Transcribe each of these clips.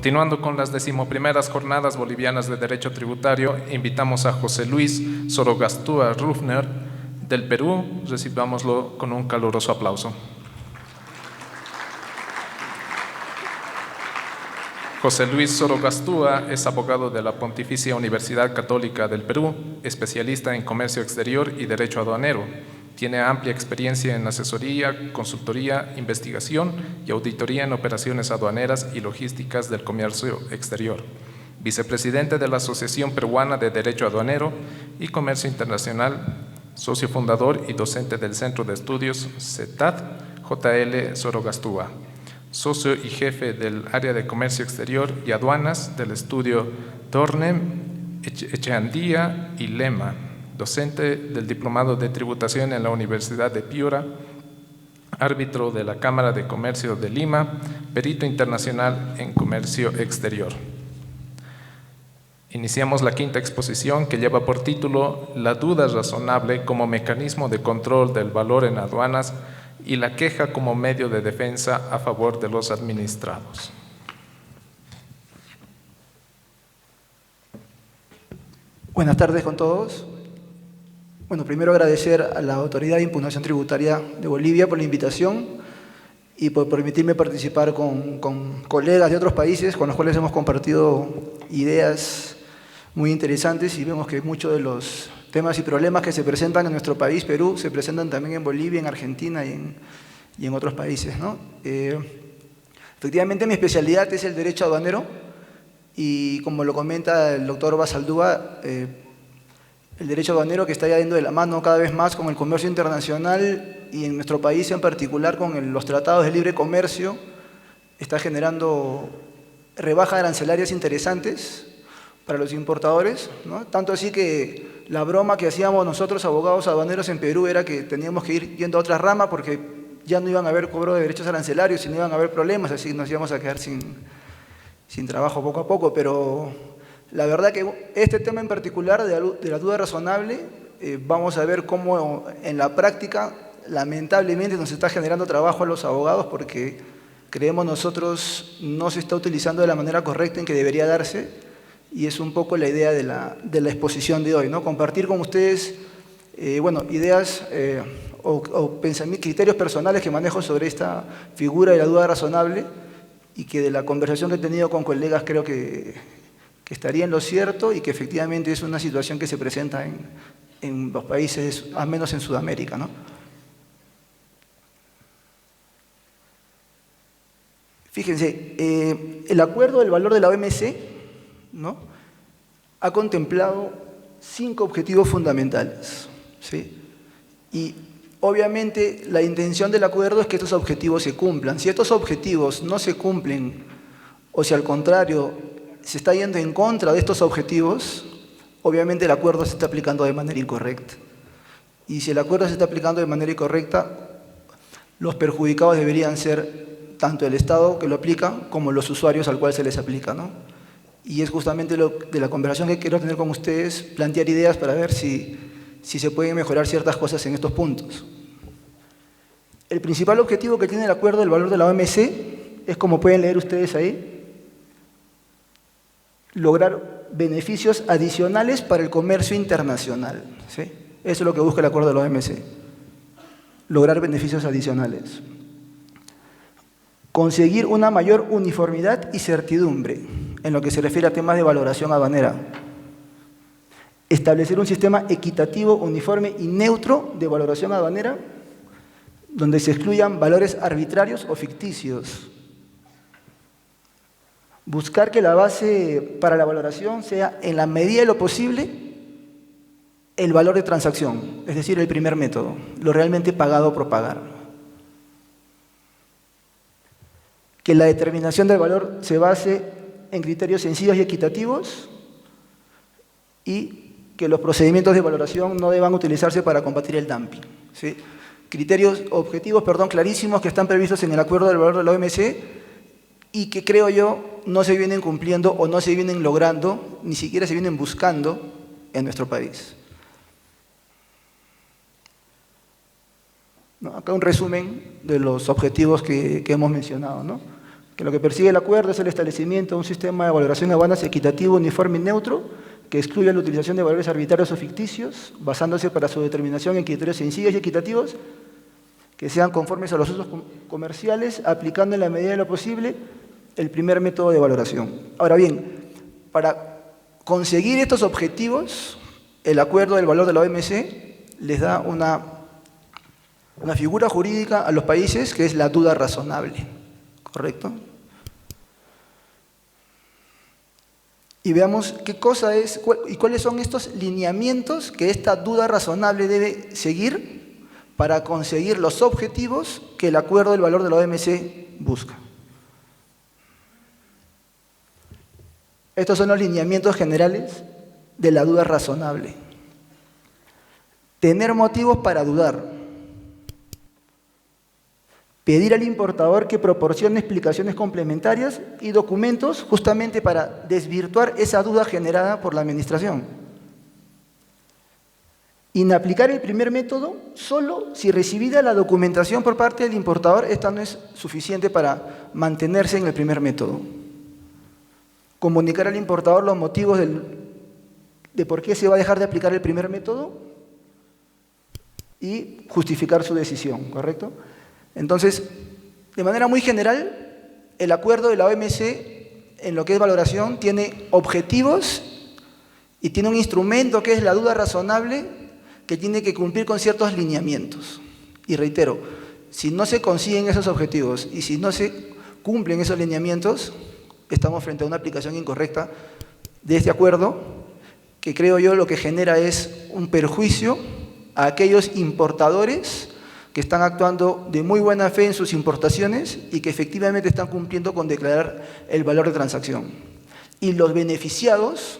Continuando con las 11ª Jornadas Bolivianas de Derecho Tributario, invitamos a José Luis Sorogastúa Rufner del Perú. Recibámoslo con un caluroso aplauso. José Luis Sorogastúa es abogado de la Pontificia Universidad Católica del Perú, especialista en comercio exterior y derecho aduanero. Tiene amplia experiencia en asesoría, consultoría, investigación y auditoría en operaciones aduaneras y logísticas del comercio exterior. Vicepresidente de la Asociación Peruana de Derecho Aduanero y Comercio Internacional, socio fundador y docente del Centro de Estudios CETAD JL Sorogastúa. Socio y jefe del área de comercio exterior y aduanas del estudio Dornem, Echeandía y Lema. Docente del Diplomado de Tributación en la Universidad de Piura, árbitro de la Cámara de Comercio de Lima, perito internacional en comercio exterior. Iniciamos la quinta exposición, que lleva por título La duda razonable como mecanismo de control del valor en aduanas y la queja como medio de defensa a favor de los administrados. Buenas tardes con todos. Bueno, primero agradecer a la Autoridad de Impugnación Tributaria de Bolivia por la invitación y por permitirme participar con colegas de otros países con los cuales hemos compartido ideas muy interesantes, y vemos que muchos de los temas y problemas que se presentan en nuestro país, Perú, se presentan también en Bolivia, en Argentina y en otros países, ¿no? Efectivamente, mi especialidad es el derecho aduanero y, como lo comenta el doctor Basaldúa, el derecho aduanero, que está yendo de la mano cada vez más con el comercio internacional y en nuestro país en particular con los tratados de libre comercio, está generando rebajas arancelarias interesantes para los importadores, ¿no? Tanto así que la broma que hacíamos nosotros, abogados aduaneros en Perú, era que teníamos que ir yendo a otra rama porque ya no iban a haber cobro de derechos arancelarios y no iban a haber problemas, así nos íbamos a quedar sin trabajo poco a poco. Pero la verdad que este tema en particular de la duda razonable, vamos a ver cómo en la práctica lamentablemente nos está generando trabajo a los abogados, porque creemos nosotros no se está utilizando de la manera correcta en que debería darse, y es un poco la idea de la exposición de hoy, ¿no? Compartir con ustedes bueno, ideas o pensamientos, criterios personales que manejo sobre esta figura de la duda razonable, y que de la conversación que he tenido con colegas creo que estaría en lo cierto, y que efectivamente es una situación que se presenta en los países, al menos en Sudamérica, ¿no? Fíjense, el acuerdo del valor de la OMC, ¿no?, ha contemplado 5 objetivos fundamentales, ¿sí? Y obviamente la intención del acuerdo es que estos objetivos se cumplan. Si estos objetivos no se cumplen, o si al contrario se está yendo en contra de estos objetivos, obviamente el acuerdo se está aplicando de manera incorrecta. Y si el acuerdo se está aplicando de manera incorrecta, los perjudicados deberían ser tanto el Estado que lo aplica como los usuarios al cual se les aplica, ¿no? Y es justamente de la conversación que quiero tener con ustedes, plantear ideas para ver si se pueden mejorar ciertas cosas en estos puntos. El principal objetivo que tiene el acuerdo del valor de la OMC es, como pueden leer ustedes ahí, lograr beneficios adicionales para el comercio internacional, ¿sí? Eso es lo que busca el acuerdo de la OMC, lograr beneficios adicionales. Conseguir una mayor uniformidad y certidumbre en lo que se refiere a temas de valoración aduanera. Establecer un sistema equitativo, uniforme y neutro de valoración aduanera, donde se excluyan valores arbitrarios o ficticios. Buscar que la base para la valoración sea, en la medida de lo posible, el valor de transacción, es decir, el primer método, lo realmente pagado por pagar. Que la determinación del valor se base en criterios sencillos y equitativos, y que los procedimientos de valoración no deban utilizarse para combatir el dumping, ¿sí? Criterios, objetivos, clarísimos, que están previstos en el acuerdo del valor de la OMC y que, creo yo, no se vienen cumpliendo o no se vienen logrando, ni siquiera se vienen buscando en nuestro país. ¿No? Acá un resumen de los objetivos que hemos mencionado, ¿no? que lo que persigue el acuerdo es el establecimiento de un sistema de valoración de aduanas equitativo, uniforme y neutro, que excluya la utilización de valores arbitrarios o ficticios, basándose para su determinación en criterios sencillos y equitativos, que sean conformes a los usos comerciales, aplicando en la medida de lo posible el primer método de valoración. Ahora bien, para conseguir estos objetivos, el acuerdo del valor de la OMC les da una figura jurídica a los países que es la duda razonable, ¿correcto? Y veamos qué cosa es y cuáles son estos lineamientos que esta duda razonable debe seguir para conseguir los objetivos que el acuerdo del valor de la OMC busca. Estos son los lineamientos generales de la duda razonable. Tener motivos para dudar. Pedir al importador que proporcione explicaciones complementarias y documentos justamente para desvirtuar esa duda generada por la administración. Inaplicar el primer método solo si recibida la documentación por parte del importador, esta no es suficiente para mantenerse en el primer método. Comunicar al importador los motivos de por qué se va a dejar de aplicar el primer método y justificar su decisión, ¿correcto? Entonces, de manera muy general, el acuerdo de la OMC en lo que es valoración tiene objetivos y tiene un instrumento que es la duda razonable que tiene que cumplir con ciertos lineamientos. Y reitero, si no se consiguen esos objetivos y si no se cumplen esos lineamientos, estamos frente a una aplicación incorrecta de este acuerdo que creo yo lo que genera es un perjuicio a aquellos importadores que están actuando de muy buena fe en sus importaciones y que efectivamente están cumpliendo con declarar el valor de transacción. Y los beneficiados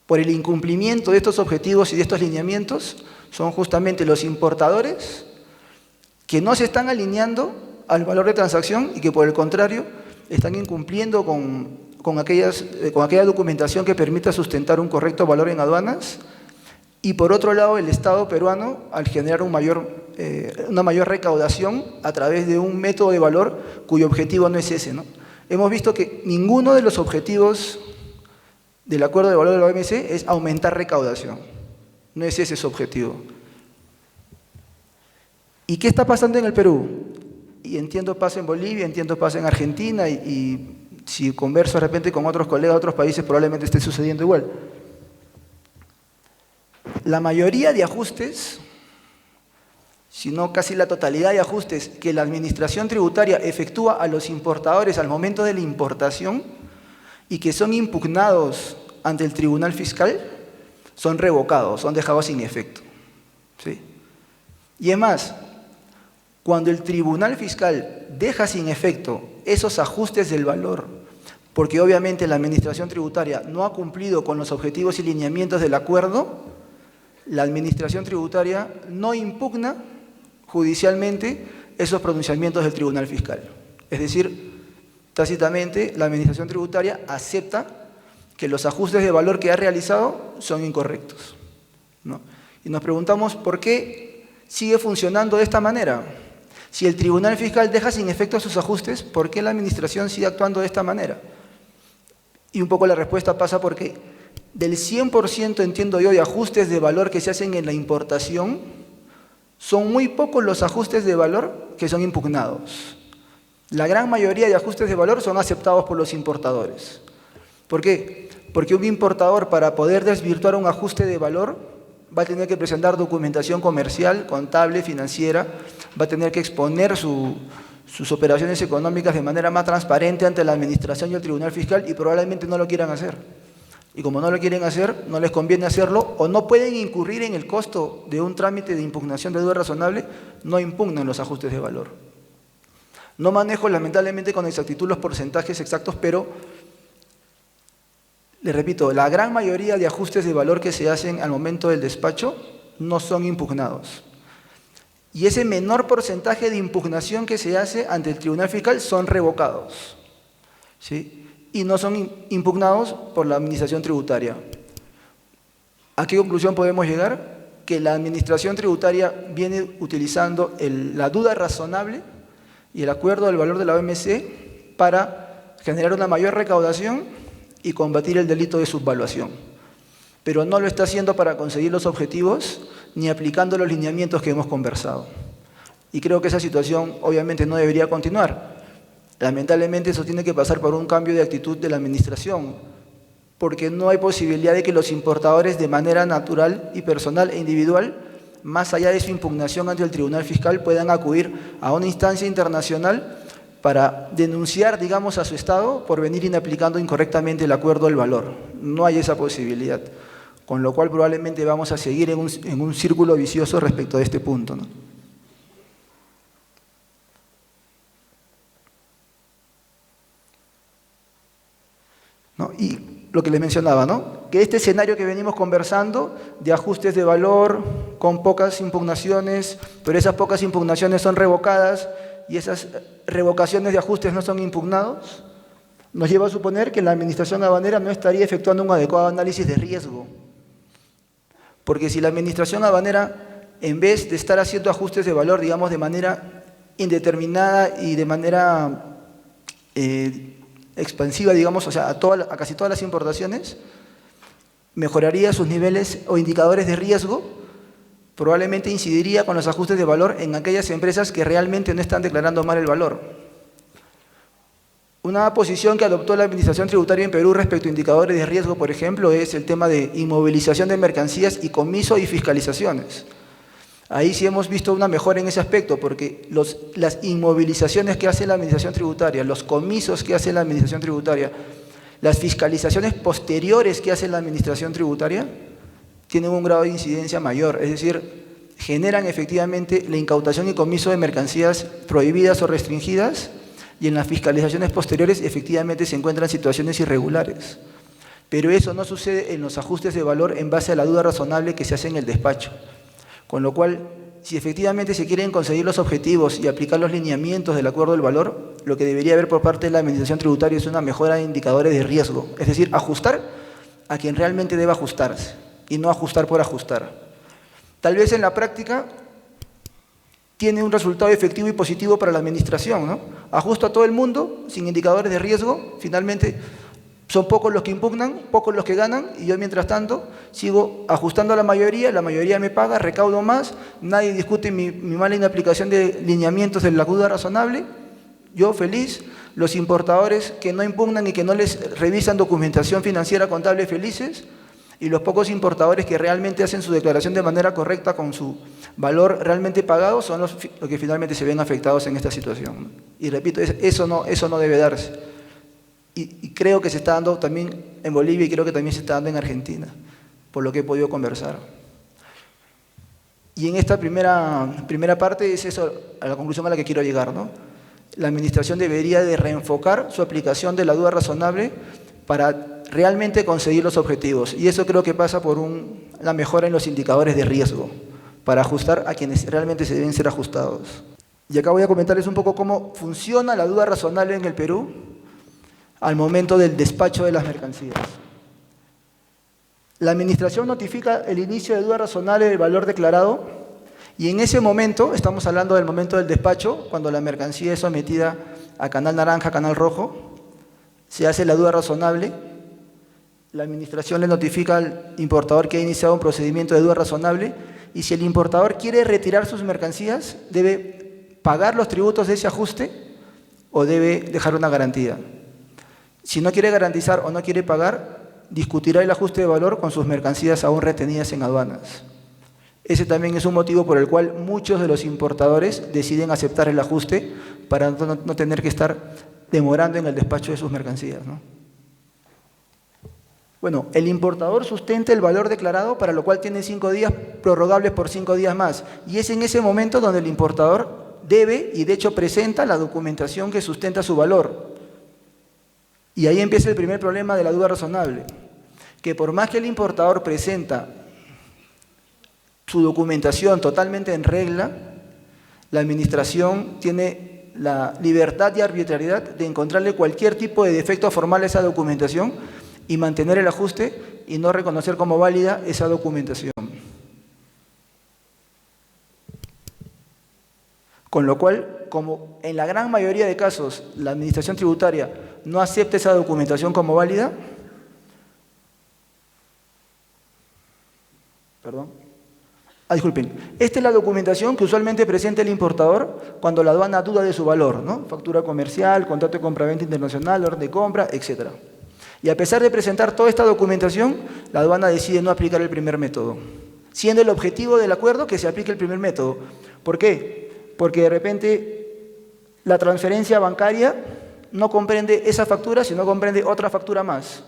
por el incumplimiento de estos objetivos y de estos lineamientos son justamente los importadores que no se están alineando al valor de transacción y que por el contrario están incumpliendo con aquella documentación que permita sustentar un correcto valor en aduanas. Y por otro lado, el Estado peruano, al generar una mayor recaudación a través de un método de valor cuyo objetivo no es ese, ¿no? Hemos visto que ninguno de los objetivos del acuerdo de valor de la OMC es aumentar recaudación. No es ese su objetivo. ¿Y qué está pasando en el Perú? Y entiendo pasa en Bolivia, entiendo pasa en Argentina y si converso de repente con otros colegas de otros países probablemente esté sucediendo igual. La mayoría de ajustes, si no casi la totalidad de ajustes que la administración tributaria efectúa a los importadores al momento de la importación y que son impugnados ante el Tribunal Fiscal, son revocados, son dejados sin efecto. ¿Sí? Y es más, cuando el Tribunal Fiscal deja sin efecto esos ajustes del valor, porque obviamente la administración tributaria no ha cumplido con los objetivos y lineamientos del acuerdo, la administración tributaria no impugna judicialmente esos pronunciamientos del Tribunal Fiscal. Es decir, tácitamente la administración tributaria acepta que los ajustes de valor que ha realizado son incorrectos, ¿no? Y nos preguntamos por qué sigue funcionando de esta manera. Si el Tribunal Fiscal deja sin efecto sus ajustes, ¿por qué la administración sigue actuando de esta manera? Y un poco la respuesta pasa porque del 100%, entiendo yo, de ajustes de valor que se hacen en la importación, son muy pocos los ajustes de valor que son impugnados. La gran mayoría de ajustes de valor son aceptados por los importadores. ¿Por qué? Porque un importador, para poder desvirtuar un ajuste de valor, va a tener que presentar documentación comercial, contable, financiera, va a tener que exponer sus operaciones económicas de manera más transparente ante la administración y el Tribunal Fiscal y probablemente no lo quieran hacer. Y como no lo quieren hacer, no les conviene hacerlo o no pueden incurrir en el costo de un trámite de impugnación de duda razonable, no impugnan los ajustes de valor. No manejo lamentablemente con exactitud los porcentajes exactos, pero les repito, la gran mayoría de ajustes de valor que se hacen al momento del despacho no son impugnados. Y ese menor porcentaje de impugnación que se hace ante el Tribunal Fiscal son revocados, ¿sí? Y no son impugnados por la administración tributaria. ¿A qué conclusión podemos llegar? Que la administración tributaria viene utilizando la duda razonable y el acuerdo del valor de la OMC para generar una mayor recaudación y combatir el delito de subvaluación. Pero no lo está haciendo para conseguir los objetivos ni aplicando los lineamientos que hemos conversado. Y creo que esa situación obviamente no debería continuar. Lamentablemente eso tiene que pasar por un cambio de actitud de la administración, porque no hay posibilidad de que los importadores de manera natural y personal e individual, más allá de su impugnación ante el Tribunal Fiscal, puedan acudir a una instancia internacional para denunciar, digamos, a su Estado por venir inaplicando incorrectamente el acuerdo del valor. No hay esa posibilidad, con lo cual probablemente vamos a seguir en un círculo vicioso respecto a este punto, ¿no? Y lo que les mencionaba, ¿no? Que este escenario que venimos conversando de ajustes de valor con pocas impugnaciones, pero esas pocas impugnaciones son revocadas y esas revocaciones de ajustes no son impugnados, nos lleva a suponer que la administración aduanera no estaría efectuando un adecuado análisis de riesgo. Porque si la administración aduanera, en vez de estar haciendo ajustes de valor, digamos, de manera indeterminada y de manera expansiva, digamos, o sea, a casi todas las importaciones, mejoraría sus niveles o indicadores de riesgo, probablemente incidiría con los ajustes de valor en aquellas empresas que realmente no están declarando mal el valor. Una posición que adoptó la Administración Tributaria en Perú respecto a indicadores de riesgo, por ejemplo, es el tema de inmovilización de mercancías y comiso y fiscalizaciones. Ahí sí hemos visto una mejora en ese aspecto, porque las inmovilizaciones que hace la Administración Tributaria, los comisos que hace la Administración Tributaria, las fiscalizaciones posteriores que hace la Administración Tributaria, tienen un grado de incidencia mayor, es decir, generan efectivamente la incautación y comiso de mercancías prohibidas o restringidas, y en las fiscalizaciones posteriores efectivamente se encuentran situaciones irregulares. Pero eso no sucede en los ajustes de valor en base a la duda razonable que se hace en el despacho. Con lo cual, si efectivamente se quieren conseguir los objetivos y aplicar los lineamientos del acuerdo del valor, lo que debería haber por parte de la Administración Tributaria es una mejora de indicadores de riesgo, es decir, ajustar a quien realmente debe ajustarse y no ajustar por ajustar. Tal vez en la práctica tiene un resultado efectivo y positivo para la administración, ¿no? Ajusto a todo el mundo sin indicadores de riesgo, finalmente son pocos los que impugnan, pocos los que ganan, y yo mientras tanto sigo ajustando a la mayoría me paga, recaudo más, nadie discute mi mala inaplicación de lineamientos de la duda razonable, yo feliz, los importadores que no impugnan y que no les revisan documentación financiera contable felices, y los pocos importadores que realmente hacen su declaración de manera correcta con su valor realmente pagado son los que finalmente se ven afectados en esta situación. Y repito, eso no debe darse. Y creo que se está dando también en Bolivia y creo que también se está dando en Argentina, por lo que he podido conversar. Y en esta primera parte es eso, a la conclusión a la que quiero llegar, ¿no? La administración debería de reenfocar su aplicación de la duda razonable para realmente conseguir los objetivos. Y eso creo que pasa por la mejora en los indicadores de riesgo, para ajustar a quienes realmente se deben ser ajustados. Y acá voy a comentarles un poco cómo funciona la duda razonable en el Perú al momento del despacho de las mercancías. La administración notifica el inicio de duda razonable del valor declarado y en ese momento, estamos hablando del momento del despacho, cuando la mercancía es sometida a canal naranja, canal rojo, se hace la duda razonable, la administración le notifica al importador que ha iniciado un procedimiento de duda razonable y si el importador quiere retirar sus mercancías, debe pagar los tributos de ese ajuste o debe dejar una garantía. Si no quiere garantizar o no quiere pagar, discutirá el ajuste de valor con sus mercancías aún retenidas en aduanas. Ese también es un motivo por el cual muchos de los importadores deciden aceptar el ajuste para no tener que estar demorando en el despacho de sus mercancías, ¿no? Bueno, el importador sustenta el valor declarado, para lo cual tiene 5 días prorrogables por 5 días más. Y es en ese momento donde el importador debe, y de hecho presenta, la documentación que sustenta su valor. Y ahí empieza el primer problema de la duda razonable, que por más que el importador presenta su documentación totalmente en regla, la administración tiene la libertad y arbitrariedad de encontrarle cualquier tipo de defecto formal a esa documentación y mantener el ajuste y no reconocer como válida esa documentación. Con lo cual, como en la gran mayoría de casos la administración tributaria no acepta esa documentación como válida, disculpen, esta es la documentación que usualmente presenta el importador cuando la aduana duda de su valor, ¿no? Factura comercial, contrato de compraventa internacional, orden de compra, etc. Y a pesar de presentar toda esta documentación, la aduana decide no aplicar el primer método, siendo el objetivo del acuerdo que se aplique el primer método. ¿Por qué? Porque de repente la transferencia bancaria no comprende esa factura, sino comprende otra factura más.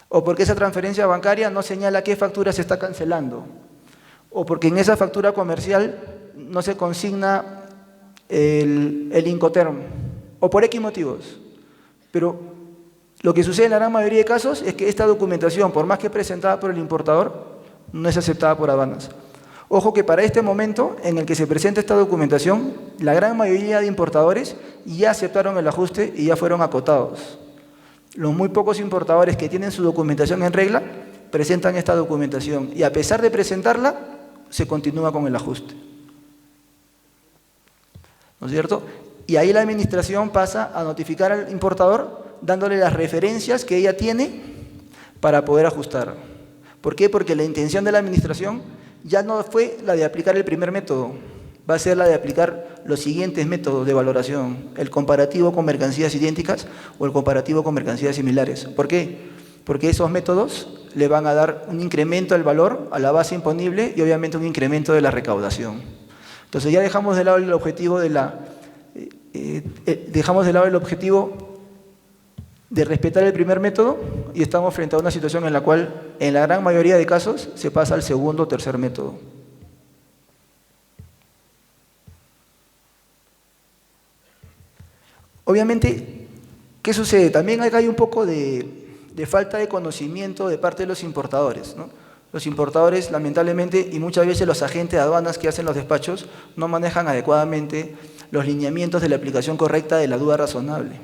O porque esa transferencia bancaria no señala qué factura se está cancelando. O porque en esa factura comercial no se consigna el Incoterm. O por X motivos. Pero lo que sucede en la gran mayoría de casos es que esta documentación, por más que presentada por el importador, no es aceptada por aduanas. Ojo que para este momento en el que se presenta esta documentación, la gran mayoría de importadores ya aceptaron el ajuste y ya fueron acotados. Los muy pocos importadores que tienen su documentación en regla presentan esta documentación y a pesar de presentarla, se continúa con el ajuste. ¿No es cierto? Y ahí la administración pasa a notificar al importador dándole las referencias que ella tiene para poder ajustar. ¿Por qué? Porque la intención de la administración ya no fue la de aplicar el primer método, va a ser la de aplicar los siguientes métodos de valoración, el comparativo con mercancías idénticas o el comparativo con mercancías similares. ¿Por qué? Porque esos métodos le van a dar un incremento del valor a la base imponible y obviamente un incremento de la recaudación. Entonces ya dejamos de lado el objetivo de respetar el primer método y estamos frente a una situación en la cual, en la gran mayoría de casos, se pasa al segundo o tercer método. Obviamente, ¿qué sucede? También acá hay un poco de falta de conocimiento de parte de los importadores, ¿no? Los importadores, lamentablemente, y muchas veces los agentes de aduanas que hacen los despachos, no manejan adecuadamente los lineamientos de la aplicación correcta de la duda razonable.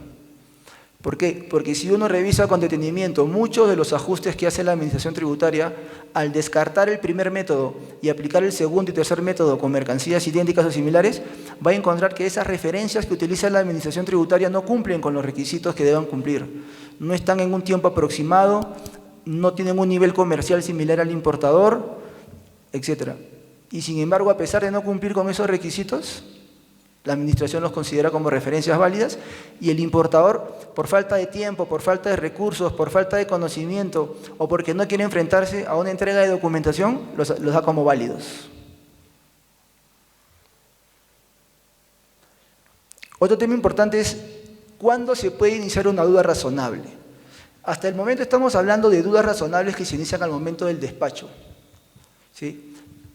¿Por qué? Porque si uno revisa con detenimiento muchos de los ajustes que hace la administración tributaria, al descartar el primer método y aplicar el segundo y tercer método con mercancías idénticas o similares, va a encontrar que esas referencias que utiliza la administración tributaria no cumplen con los requisitos que deban cumplir. No están en un tiempo aproximado, no tienen un nivel comercial similar al importador, etc. Y sin embargo, a pesar de no cumplir con esos requisitos, la administración los considera como referencias válidas y el importador, por falta de tiempo, por falta de recursos, por falta de conocimiento o porque no quiere enfrentarse a una entrega de documentación, los da como válidos. Otro tema importante es ¿cuándo se puede iniciar una duda razonable? Hasta el momento estamos hablando de dudas razonables que se inician al momento del despacho, ¿sí?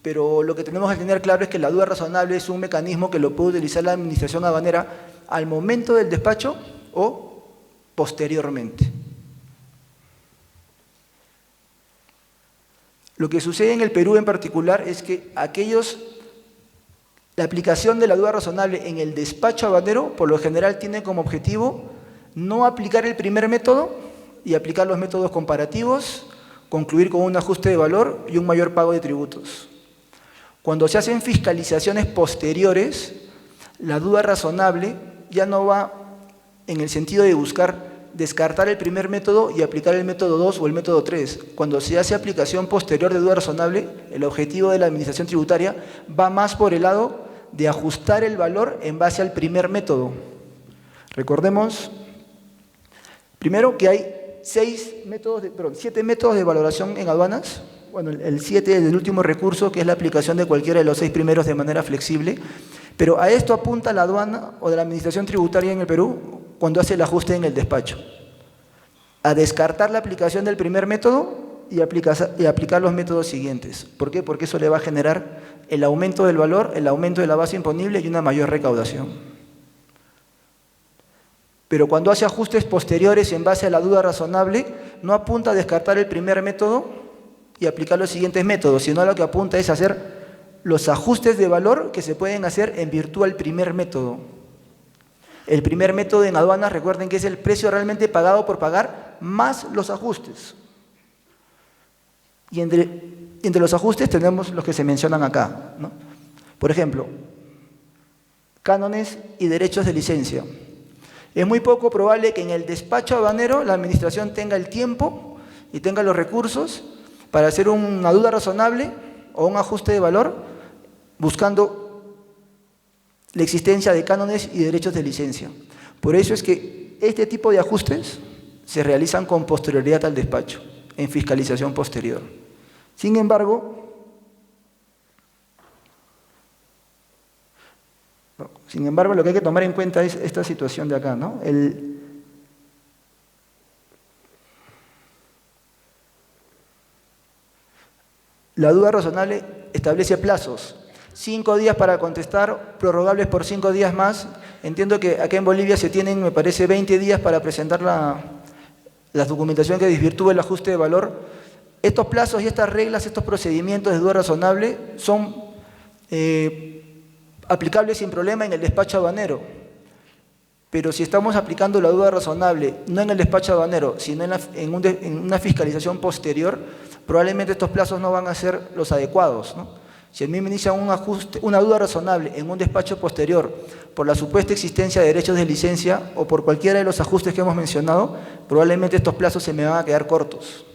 Pero lo que tenemos que tener claro es que la duda razonable es un mecanismo que lo puede utilizar la administración aduanera al momento del despacho o posteriormente. Lo que sucede en el Perú en particular es que la aplicación de la duda razonable en el despacho aduanero por lo general tiene como objetivo no aplicar el primer método y aplicar los métodos comparativos, concluir con un ajuste de valor y un mayor pago de tributos. Cuando se hacen fiscalizaciones posteriores, la duda razonable ya no va en el sentido de buscar descartar el primer método y aplicar el método 2 o el método 3. Cuando se hace aplicación posterior de duda razonable, el objetivo de la administración tributaria va más por el lado de ajustar el valor en base al primer método. Recordemos, primero, que hay 7 métodos de valoración en aduanas. Bueno, el 7 es el último recurso, que es la aplicación de cualquiera de los 6 primeros de manera flexible. Pero a esto apunta la aduana o de la administración tributaria en el Perú cuando hace el ajuste en el despacho. A descartar la aplicación del primer método y aplicar los métodos siguientes. ¿Por qué? Porque eso le va a generar el aumento del valor, el aumento de la base imponible y una mayor recaudación. Pero cuando hace ajustes posteriores en base a la duda razonable, no apunta a descartar el primer método y aplicar los siguientes métodos, sino lo que apunta es hacer los ajustes de valor que se pueden hacer en virtud del primer método. El primer método en aduanas, recuerden que es el precio realmente pagado por pagar más los ajustes. Y entre los ajustes tenemos los que se mencionan acá, ¿no? Por ejemplo, cánones y derechos de licencia. Es muy poco probable que en el despacho aduanero la administración tenga el tiempo y tenga los recursos para hacer una duda razonable o un ajuste de valor buscando la existencia de cánones y derechos de licencia. Por eso es que este tipo de ajustes se realizan con posterioridad al despacho, en fiscalización posterior. Sin embargo, lo que hay que tomar en cuenta es esta situación de acá, ¿no? La duda razonable establece plazos. 5 días para contestar, prorrogables por 5 días más. Entiendo que acá en Bolivia se tienen, me parece, 20 días para presentar la documentación que desvirtúe el ajuste de valor. Estos plazos y estas reglas, estos procedimientos de duda razonable son aplicables sin problema en el despacho aduanero. Pero si estamos aplicando la duda razonable no en el despacho aduanero, sino en una fiscalización posterior, probablemente estos plazos no van a ser los adecuados, ¿no? Si a mí me inician una duda razonable en un despacho posterior por la supuesta existencia de derechos de licencia o por cualquiera de los ajustes que hemos mencionado, probablemente estos plazos se me van a quedar cortos.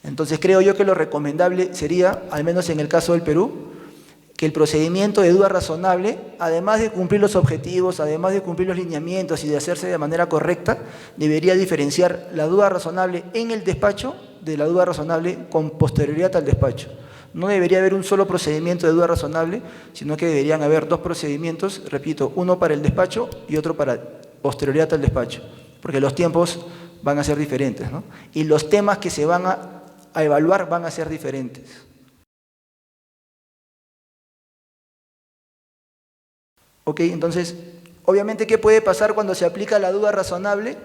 Entonces creo yo que lo recomendable sería, al menos en el caso del Perú, que el procedimiento de duda razonable, además de cumplir los objetivos, además de cumplir los lineamientos y de hacerse de manera correcta, debería diferenciar la duda razonable en el despacho de la duda razonable con posterioridad al despacho. No debería haber un solo procedimiento de duda razonable, sino que deberían haber 2 procedimientos, repito, uno para el despacho y otro para posterioridad al despacho, porque los tiempos van a ser diferentes, ¿no? Y los temas que se van a evaluar van a ser diferentes. Ok, entonces, obviamente, ¿qué puede pasar cuando se aplica la duda razonable?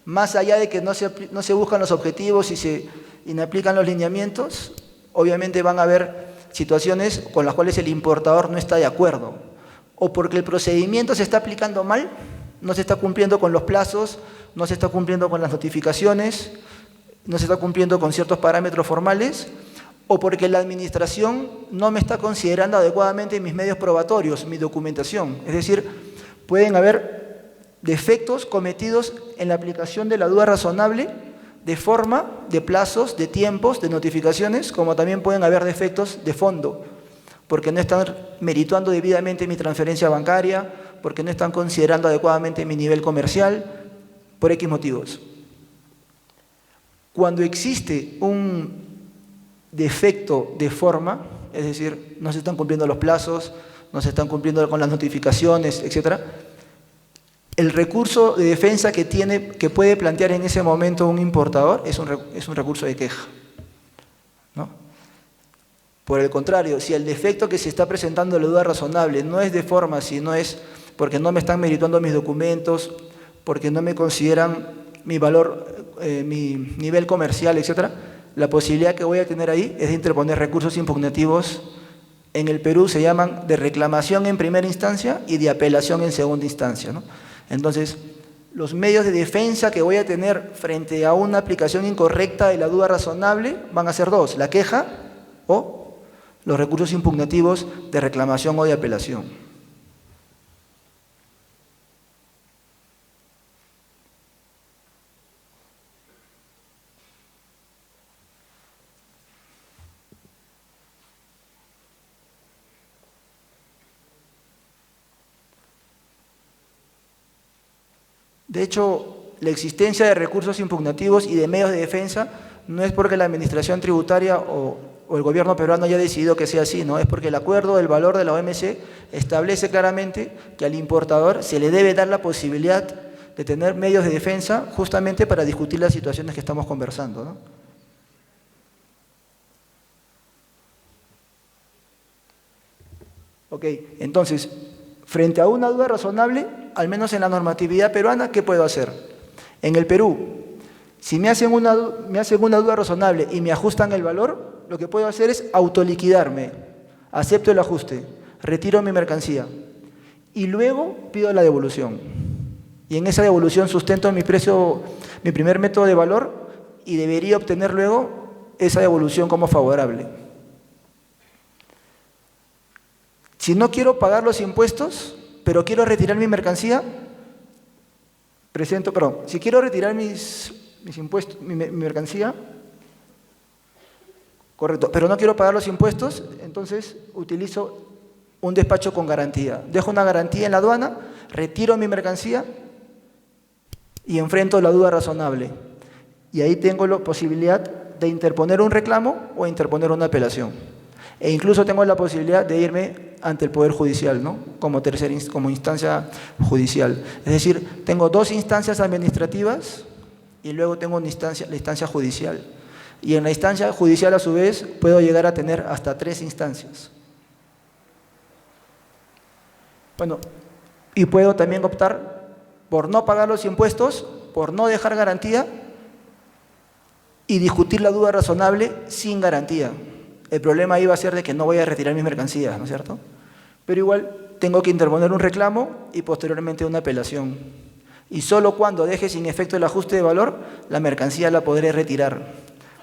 Más allá de que no se buscan los objetivos y no aplican los lineamientos, obviamente van a haber situaciones con las cuales el importador no está de acuerdo. O porque el procedimiento se está aplicando mal, no se está cumpliendo con los plazos, no se está cumpliendo con las notificaciones, no se está cumpliendo con ciertos parámetros formales, o porque la administración no me está considerando adecuadamente mis medios probatorios, mi documentación. Es decir, pueden haber defectos cometidos en la aplicación de la duda razonable de forma, de plazos, de tiempos, de notificaciones, como también pueden haber defectos de fondo, porque no están merituando debidamente mi transferencia bancaria, porque no están considerando adecuadamente mi nivel comercial, por X motivos. Cuando existe un defecto de forma, es decir, no se están cumpliendo los plazos, no se están cumpliendo con las notificaciones, etc., el recurso de defensa que puede plantear en ese momento un importador es un recurso de queja, ¿no? Por el contrario, si el defecto que se está presentando en la duda razonable no es de forma, sino es porque no me están merituando mis documentos, porque no me consideran mi valor, mi nivel comercial, etc., la posibilidad que voy a tener ahí es de interponer recursos impugnativos. En el Perú se llaman de reclamación en primera instancia y de apelación en segunda instancia, ¿no? Entonces, los medios de defensa que voy a tener frente a una aplicación incorrecta de la duda razonable van a ser 2, la queja o los recursos impugnativos de reclamación o de apelación. De hecho, la existencia de recursos impugnativos y de medios de defensa no es porque la administración tributaria o el gobierno peruano haya decidido que sea así, ¿no? Es porque el acuerdo del valor de la OMC establece claramente que al importador se le debe dar la posibilidad de tener medios de defensa justamente para discutir las situaciones que estamos conversando, ¿no? Ok, entonces, frente a una duda razonable, al menos en la normatividad peruana, ¿qué puedo hacer? En el Perú, si me hacen una duda razonable y me ajustan el valor, lo que puedo hacer es autoliquidarme, acepto el ajuste, retiro mi mercancía y luego pido la devolución. Y en esa devolución sustento mi precio, mi primer método de valor y debería obtener luego esa devolución como favorable. Si no quiero pagar los impuestos, pero quiero retirar mi mercancía, si quiero retirar mis impuestos, mi mercancía, correcto, pero no quiero pagar los impuestos, entonces utilizo un despacho con garantía. Dejo una garantía en la aduana, retiro mi mercancía y enfrento la duda razonable. Y ahí tengo la posibilidad de interponer un reclamo o interponer una apelación. E incluso tengo la posibilidad de irme ante el Poder Judicial, ¿no? Como instancia judicial. Es decir, tengo dos instancias administrativas y luego tengo la instancia judicial. Y en la instancia judicial, a su vez, puedo llegar a tener hasta 3 instancias. Bueno, y puedo también optar por no pagar los impuestos, por no dejar garantía y discutir la duda razonable sin garantía. El problema ahí va a ser de que no voy a retirar mis mercancías, ¿no es cierto? Pero igual tengo que interponer un reclamo y posteriormente una apelación. Y solo cuando deje sin efecto el ajuste de valor, la mercancía la podré retirar.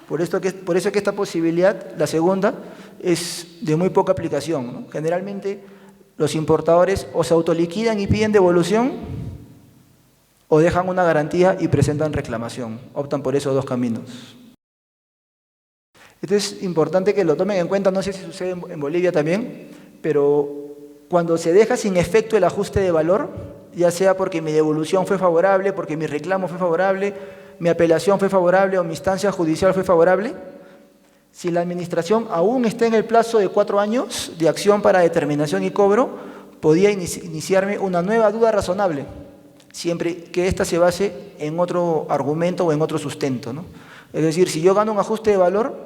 Por eso que esta posibilidad, la segunda, es de muy poca aplicación, ¿no? Generalmente los importadores o se autoliquidan y piden devolución o dejan una garantía y presentan reclamación. Optan por esos 2 caminos. Esto es importante que lo tomen en cuenta, no sé si sucede en Bolivia también, pero cuando se deja sin efecto el ajuste de valor, ya sea porque mi devolución fue favorable, porque mi reclamo fue favorable, mi apelación fue favorable o mi instancia judicial fue favorable, si la administración aún está en el plazo de 4 años de acción para determinación y cobro, podía iniciarme una nueva duda razonable, siempre que ésta se base en otro argumento o en otro sustento, ¿no? Es decir, si yo gano un ajuste de valor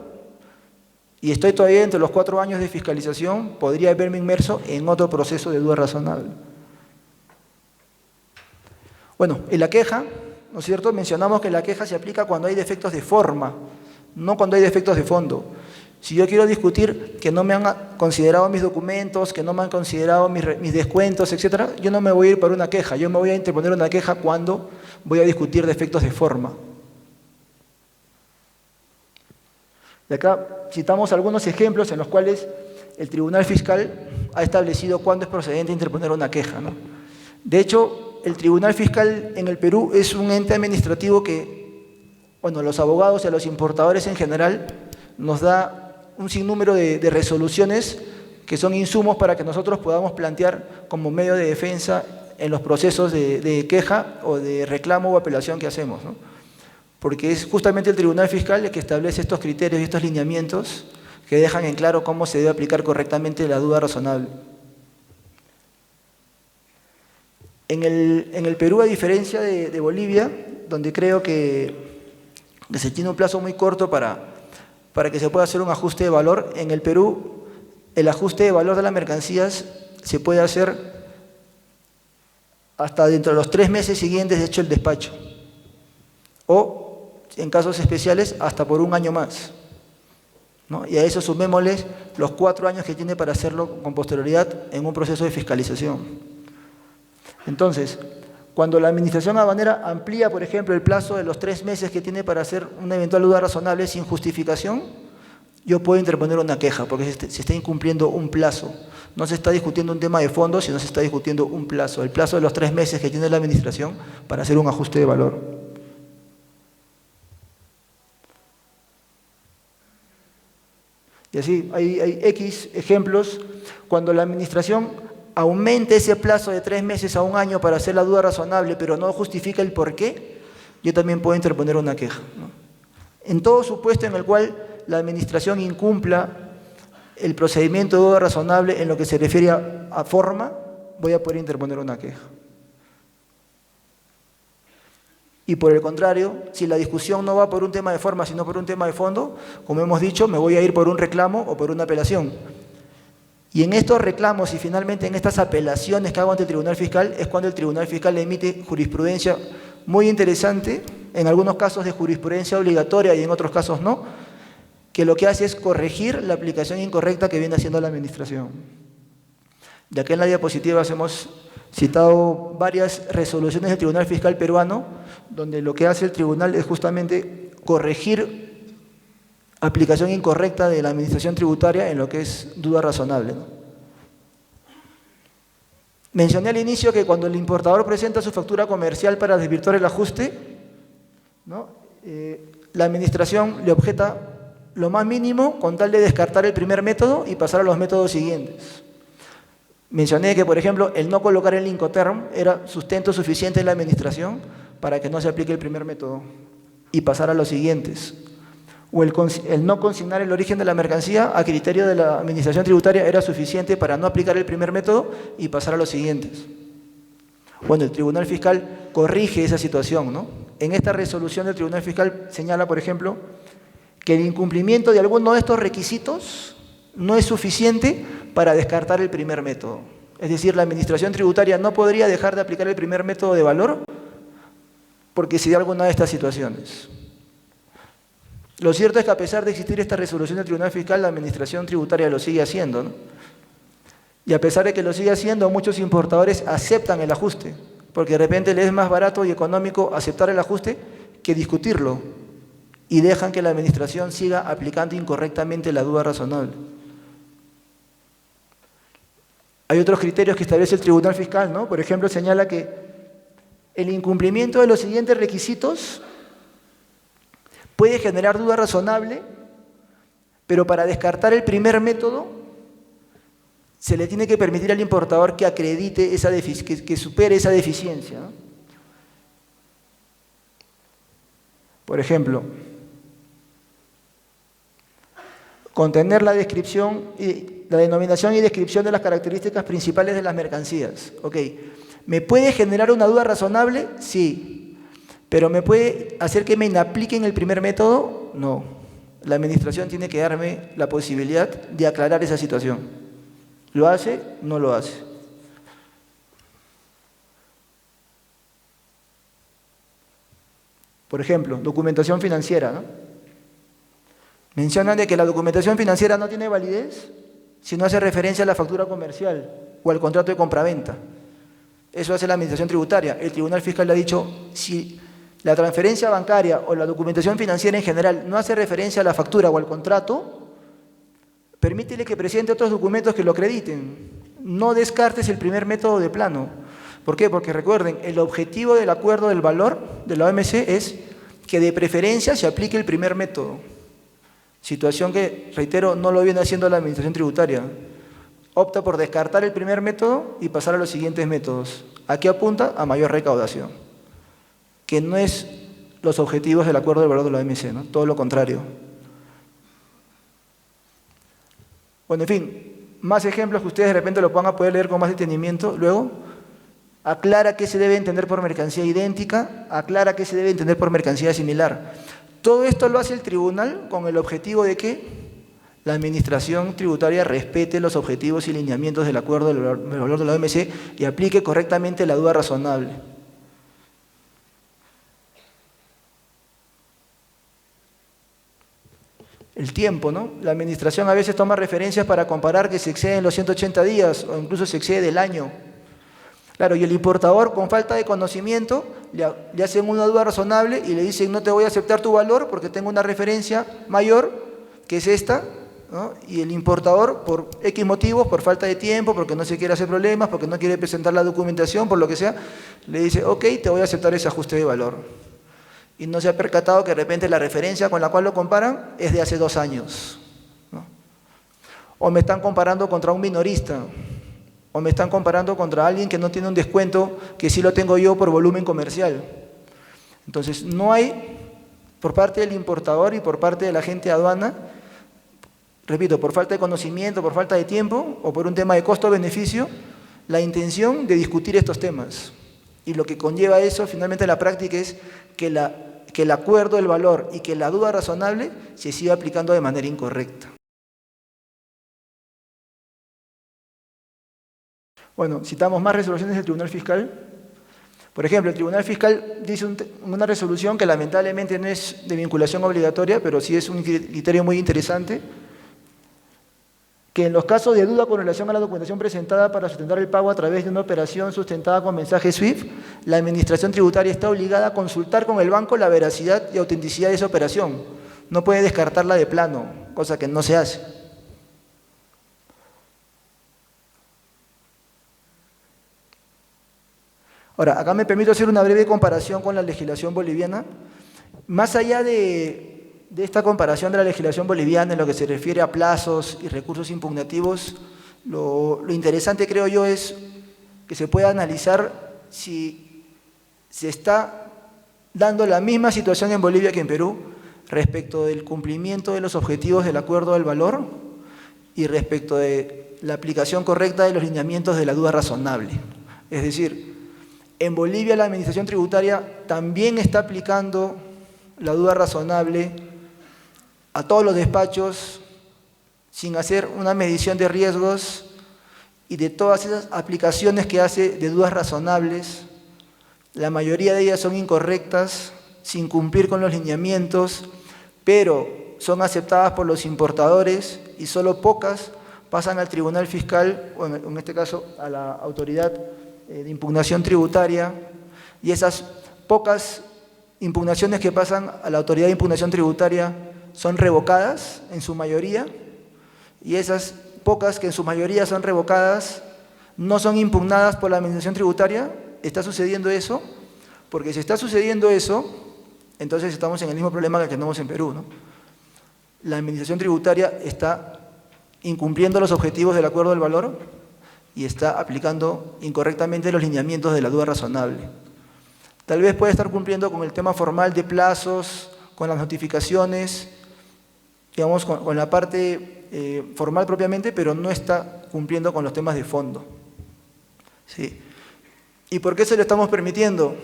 y estoy todavía entre los 4 años de fiscalización, podría verme inmerso en otro proceso de duda razonable. Bueno, en la queja, ¿no es cierto? Mencionamos que la queja se aplica cuando hay defectos de forma, no cuando hay defectos de fondo. Si yo quiero discutir que no me han considerado mis documentos, que no me han considerado mis descuentos, etc., yo no me voy a ir por una queja, yo me voy a interponer una queja cuando voy a discutir defectos de forma. Y acá citamos algunos ejemplos en los cuales el Tribunal Fiscal ha establecido cuándo es procedente interponer una queja, ¿no? De hecho, el Tribunal Fiscal en el Perú es un ente administrativo que, bueno, los abogados y a los importadores en general nos da un sinnúmero de resoluciones que son insumos para que nosotros podamos plantear como medio de defensa en los procesos de queja o de reclamo o apelación que hacemos, ¿no? Porque es justamente el Tribunal Fiscal el que establece estos criterios y estos lineamientos que dejan en claro cómo se debe aplicar correctamente la duda razonable. En el Perú, a diferencia de Bolivia, donde creo que se tiene un plazo muy corto para que se pueda hacer un ajuste de valor, en el Perú el ajuste de valor de las mercancías se puede hacer hasta dentro de los 3 meses siguientes de hecho el despacho, o en casos especiales hasta por 1 año más, ¿no? Y a eso sumémosles los 4 años que tiene para hacerlo con posterioridad en un proceso de fiscalización. Entonces, cuando la administración aduanera amplía, por ejemplo, el plazo de los 3 meses que tiene para hacer una eventual duda razonable sin justificación, yo puedo interponer una queja porque se está incumpliendo un plazo. No se está discutiendo un tema de fondo, sino se está discutiendo un plazo, el plazo de los 3 meses que tiene la administración para hacer un ajuste de valor. Y así hay X ejemplos. Cuando la administración aumente ese plazo de 3 meses a 1 año para hacer la duda razonable, pero no justifica el por qué, yo también puedo interponer una queja, ¿no? En todo supuesto en el cual la administración incumpla el procedimiento de duda razonable en lo que se refiere a forma, voy a poder interponer una queja. Y por el contrario, si la discusión no va por un tema de forma, sino por un tema de fondo, como hemos dicho, me voy a ir por un reclamo o por una apelación. Y en estos reclamos y finalmente en estas apelaciones que hago ante el Tribunal Fiscal es cuando el Tribunal Fiscal emite jurisprudencia muy interesante, en algunos casos de jurisprudencia obligatoria y en otros casos no, que lo que hace es corregir la aplicación incorrecta que viene haciendo la administración. De acá en la diapositiva hemos citado varias resoluciones del Tribunal Fiscal peruano, donde lo que hace el tribunal es justamente corregir aplicación incorrecta de la administración tributaria en lo que es duda razonable, ¿no? Mencioné al inicio que cuando el importador presenta su factura comercial para desvirtuar el ajuste, ¿no? La administración le objeta lo más mínimo con tal de descartar el primer método y pasar a los métodos siguientes. Mencioné que, por ejemplo, el no colocar el Incoterm era sustento suficiente en la administración para que no se aplique el primer método y pasar a los siguientes. O el no consignar el origen de la mercancía a criterio de la administración tributaria era suficiente para no aplicar el primer método y pasar a los siguientes. Bueno, el Tribunal Fiscal corrige esa situación, ¿no? En esta resolución del Tribunal Fiscal señala, por ejemplo, que el incumplimiento de alguno de estos requisitos no es suficiente para descartar el primer método. Es decir, la administración tributaria no podría dejar de aplicar el primer método de valor porque se da alguna de estas situaciones. Lo cierto es que a pesar de existir esta resolución del Tribunal Fiscal, la administración tributaria lo sigue haciendo, ¿no? Y a pesar de que lo sigue haciendo, muchos importadores aceptan el ajuste, porque de repente les es más barato y económico aceptar el ajuste que discutirlo, y dejan que la administración siga aplicando incorrectamente la duda razonable. Hay otros criterios que establece el Tribunal Fiscal, ¿no? Por ejemplo, señala que el incumplimiento de los siguientes requisitos puede generar duda razonable, pero para descartar el primer método se le tiene que permitir al importador que acredite que supere esa deficiencia, ¿no? Por ejemplo, contener la descripción, la denominación y descripción de las características principales de las mercancías. Ok, ¿me puede generar una duda razonable? Sí. ¿Pero me puede hacer que me inapliquen el primer método? No. La administración tiene que darme la posibilidad de aclarar esa situación. ¿Lo hace? No lo hace. Por ejemplo, documentación financiera, ¿no? Mencionan de que la documentación financiera no tiene validez si no hace referencia a la factura comercial o al contrato de compraventa. Eso hace la administración tributaria. El Tribunal Fiscal le ha dicho, si la transferencia bancaria o la documentación financiera en general no hace referencia a la factura o al contrato, permítele que presente otros documentos que lo acrediten. No descartes el primer método de plano. ¿Por qué? Porque recuerden, el objetivo del acuerdo del valor de la OMC es que de preferencia se aplique el primer método. Situación que, reitero, no lo viene haciendo la administración tributaria. Opta por descartar el primer método y pasar a los siguientes métodos. ¿A qué apunta? A mayor recaudación, que no es los objetivos del acuerdo del valor de la OMC, ¿no? Todo lo contrario. Bueno, en fin, más ejemplos que ustedes de repente lo van a poder leer con más detenimiento. Luego, aclara qué se debe entender por mercancía idéntica, aclara qué se debe entender por mercancía similar. Todo esto lo hace el tribunal con el objetivo de que la administración tributaria respete los objetivos y lineamientos del acuerdo del valor de la OMC y aplique correctamente la duda razonable. El tiempo, ¿no? La administración a veces toma referencias para comparar que se exceden los 180 días o incluso se excede del año. Claro, y el importador con falta de conocimiento le hacen una duda razonable y le dicen no te voy a aceptar tu valor porque tengo una referencia mayor que es esta, ¿no? Y el importador por X motivos, por falta de tiempo, porque no se quiere hacer problemas, porque no quiere presentar la documentación, por lo que sea, le dice ok, te voy a aceptar ese ajuste de valor. Y no se ha percatado que de repente la referencia con la cual lo comparan es de hace 2 años, ¿no? O me están comparando contra un minorista, o me están comparando contra alguien que no tiene un descuento que sí lo tengo yo por volumen comercial. Entonces, no hay, por parte del importador y por parte de la gente de aduana, repito, por falta de conocimiento, por falta de tiempo o por un tema de costo-beneficio, la intención de discutir estos temas. Y lo que conlleva eso, finalmente, en la práctica es que el acuerdo del valor y que la duda razonable se siga aplicando de manera incorrecta. Bueno, citamos más resoluciones del Tribunal Fiscal. Por ejemplo, el Tribunal Fiscal dice una resolución que lamentablemente no es de vinculación obligatoria, pero sí es un criterio muy interesante, que en los casos de duda con relación a la documentación presentada para sustentar el pago a través de una operación sustentada con mensaje SWIFT, la Administración Tributaria está obligada a consultar con el banco la veracidad y autenticidad de esa operación. No puede descartarla de plano, cosa que no se hace. Ahora, acá me permito hacer una breve comparación con la legislación boliviana. Más allá de esta comparación de la legislación boliviana en lo que se refiere a plazos y recursos impugnativos, lo interesante, creo yo, es que se pueda analizar si se está dando la misma situación en Bolivia que en Perú respecto del cumplimiento de los objetivos del acuerdo del valor y respecto de la aplicación correcta de los lineamientos de la duda razonable. Es decir, en Bolivia la administración tributaria también está aplicando la duda razonable a todos los despachos sin hacer una medición de riesgos, y de todas esas aplicaciones que hace de dudas razonables, la mayoría de ellas son incorrectas, sin cumplir con los lineamientos, pero son aceptadas por los importadores y solo pocas pasan al Tribunal Fiscal, o en este caso a la Autoridad de Impugnación Tributaria, y esas pocas impugnaciones que pasan a la Autoridad de Impugnación Tributaria son revocadas en su mayoría, y esas pocas que en su mayoría son revocadas no son impugnadas por la Administración Tributaria. ¿Está sucediendo eso? Porque si está sucediendo eso, entonces estamos en el mismo problema que tenemos en Perú, ¿no? La Administración Tributaria está incumpliendo los objetivos del acuerdo del valor y está aplicando incorrectamente los lineamientos de la duda razonable. Tal vez puede estar cumpliendo con el tema formal de plazos, con las notificaciones, digamos, con la parte formal propiamente, pero no está cumpliendo con los temas de fondo. ¿Sí? ¿Y por qué se lo estamos permitiendo?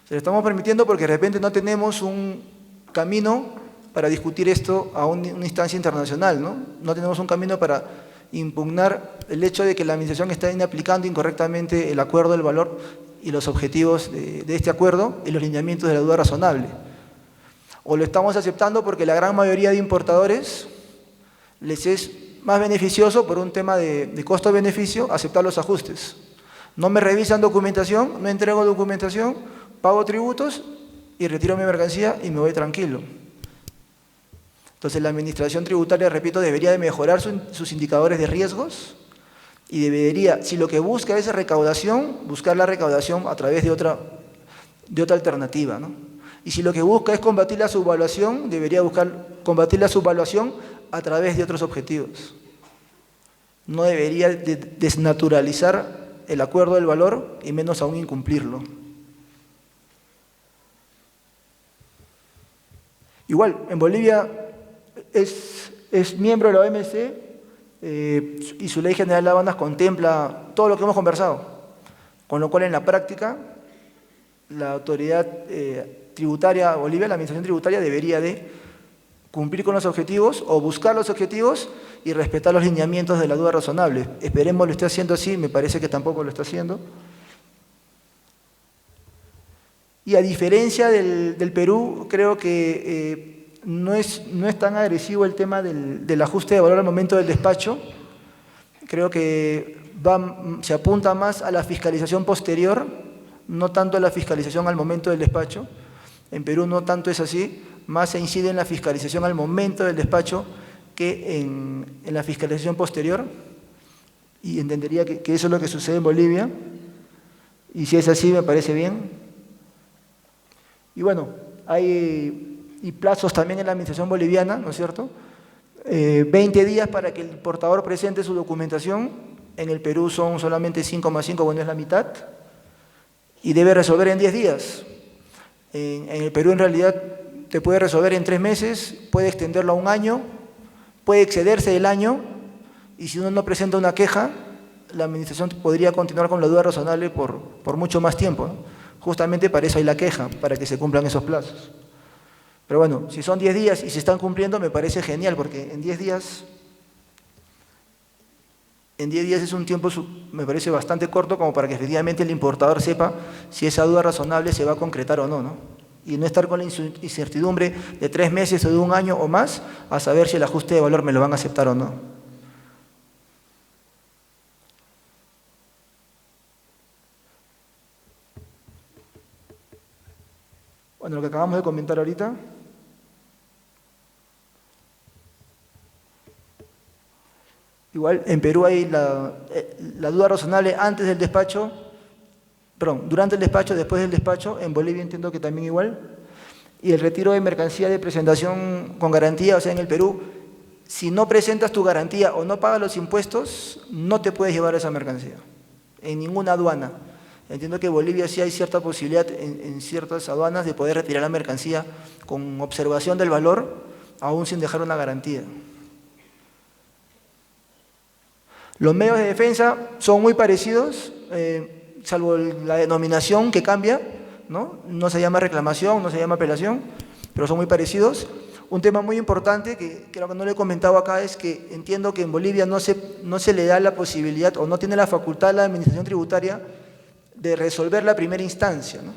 Se lo estamos permitiendo porque de repente no tenemos un camino para discutir esto a una instancia internacional, ¿no? No tenemos un camino para impugnar el hecho de que la administración está aplicando incorrectamente el acuerdo del valor y los objetivos de este acuerdo y los lineamientos de la duda razonable. O lo estamos aceptando porque la gran mayoría de importadores les es más beneficioso por un tema de costo-beneficio aceptar los ajustes. No me revisan documentación, no entrego documentación, pago tributos y retiro mi mercancía y me voy tranquilo. Entonces la administración tributaria, repito, debería de mejorar sus indicadores de riesgos y debería, si lo que busca es recaudación, buscar la recaudación a través de otra alternativa, ¿no? Y si lo que busca es combatir la subvaluación, debería buscar combatir la subvaluación a través de otros objetivos. No debería desnaturalizar el acuerdo del valor y menos aún incumplirlo. Igual, en Bolivia es miembro de la OMC y su Ley General de Aduanas contempla todo lo que hemos conversado, con lo cual en la práctica la autoridad tributaria Bolivia, la administración tributaria, debería de cumplir con los objetivos o buscar los objetivos y respetar los lineamientos de la duda razonable. Esperemos lo esté haciendo así, me parece que tampoco lo está haciendo. Y a diferencia del Perú, creo que no es tan agresivo el tema del ajuste de valor al momento del despacho. Creo que se apunta más a la fiscalización posterior, no tanto a la fiscalización al momento del despacho. En Perú no tanto es así, más se incide en la fiscalización al momento del despacho que en la fiscalización posterior, y entendería que eso es lo que sucede en Bolivia, y si es así me parece bien. Y bueno, hay plazos también en la administración boliviana, ¿no es cierto? 20 días para que el importador presente su documentación, en el Perú son solamente 5,5, bueno, es la mitad, y debe resolver en 10 días. En el Perú en realidad te puede resolver en 3 meses, puede extenderlo a 1 año, puede excederse el año, y si uno no presenta una queja, la administración podría continuar con la duda razonable por mucho más tiempo, ¿no? Justamente para eso hay la queja, para que se cumplan esos plazos. Pero bueno, si son 10 días y se están cumpliendo, me parece genial, porque en 10 días es un tiempo, me parece bastante corto, como para que efectivamente el importador sepa si esa duda razonable se va a concretar o no, ¿no? Y no estar con la incertidumbre de 3 meses o de 1 año o más a saber si el ajuste de valor me lo van a aceptar o no. Bueno, lo que acabamos de comentar ahorita. Igual en Perú hay la duda razonable antes del despacho, perdón, durante el despacho, después del despacho, en Bolivia entiendo que también igual, y el retiro de mercancía de presentación con garantía, o sea, en el Perú, si no presentas tu garantía o no pagas los impuestos, no te puedes llevar esa mercancía, en ninguna aduana. Entiendo que en Bolivia sí hay cierta posibilidad en ciertas aduanas de poder retirar la mercancía con observación del valor, aún sin dejar una garantía. Los medios de defensa son muy parecidos, salvo la denominación que cambia, ¿no? No se llama reclamación, no se llama apelación, pero son muy parecidos. Un tema muy importante que creo que no le he comentado acá es que entiendo que en Bolivia no se le da la posibilidad o no tiene la facultad a la administración tributaria de resolver la primera instancia, ¿no?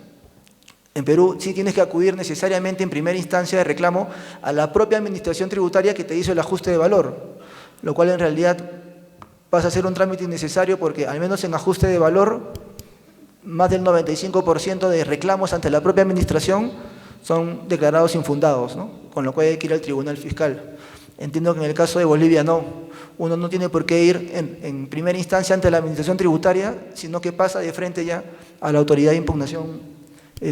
En Perú sí tienes que acudir necesariamente en primera instancia de reclamo a la propia administración tributaria que te hizo el ajuste de valor, lo cual en realidad pasa a ser un trámite innecesario porque al menos en ajuste de valor más del 95% de reclamos ante la propia administración son declarados infundados, ¿no? Con lo cual hay que ir al tribunal fiscal. Entiendo que en el caso de Bolivia no, uno no tiene por qué ir en primera instancia ante la administración tributaria, sino que pasa de frente ya a la autoridad de impugnación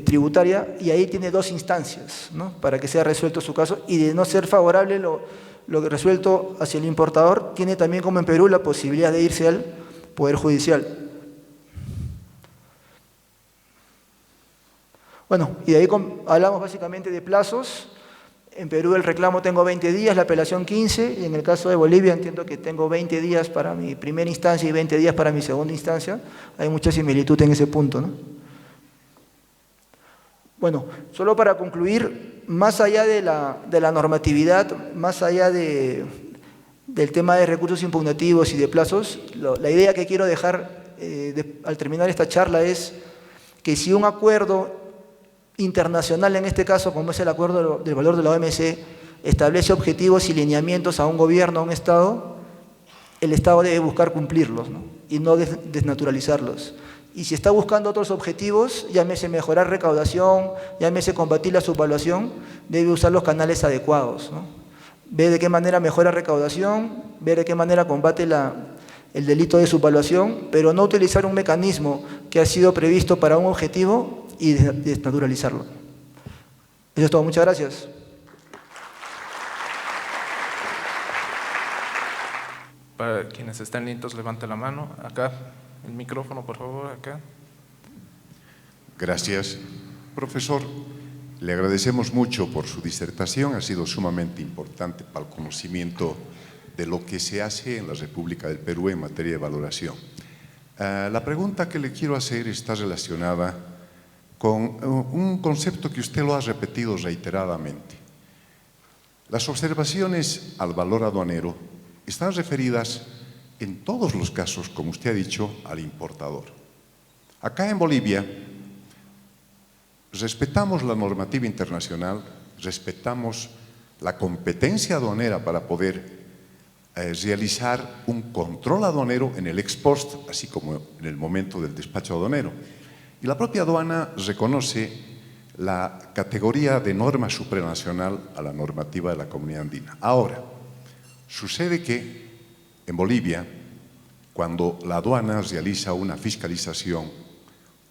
tributaria y ahí tiene dos instancias, ¿no? Para que sea resuelto su caso y de no ser favorable lo que resuelto hacia el importador, tiene también como en Perú la posibilidad de irse al Poder Judicial. Bueno, y de ahí hablamos básicamente de plazos. En Perú el reclamo tengo 20 días, la apelación 15, y en el caso de Bolivia entiendo que tengo 20 días para mi primera instancia y 20 días para mi segunda instancia. Hay mucha similitud en ese punto, ¿no? Bueno, solo para concluir, más allá de la normatividad, más allá del tema de recursos impugnativos y de plazos, la idea que quiero dejar al terminar esta charla es que si un acuerdo internacional, en este caso, como es el acuerdo del valor de la OMC, establece objetivos y lineamientos a un gobierno, a un Estado, el Estado debe buscar cumplirlos, ¿no? Y no desnaturalizarlos. Y si está buscando otros objetivos, llámese mejorar recaudación, llámese combatir la subvaluación, debe usar los canales adecuados, ¿no? Ve de qué manera mejora recaudación, ve de qué manera combate el delito de subvaluación, pero no utilizar un mecanismo que ha sido previsto para un objetivo y desnaturalizarlo. Eso es todo. Muchas gracias. Para quienes estén listos, levante la mano. Acá, el micrófono, por favor, acá. Gracias. Profesor, le agradecemos mucho por su disertación. Ha sido sumamente importante para el conocimiento de lo que se hace en la República del Perú en materia de valoración. La pregunta que le quiero hacer está relacionada con un concepto que usted lo ha repetido reiteradamente. Las observaciones al valor aduanero están referidas en todos los casos, como usted ha dicho, al importador. Acá en Bolivia respetamos la normativa internacional, respetamos la competencia aduanera para poder realizar un control aduanero en el ex post, así como en el momento del despacho aduanero. Y la propia aduana reconoce la categoría de norma supranacional a la normativa de la Comunidad Andina. Ahora, sucede que en Bolivia, cuando la aduana realiza una fiscalización,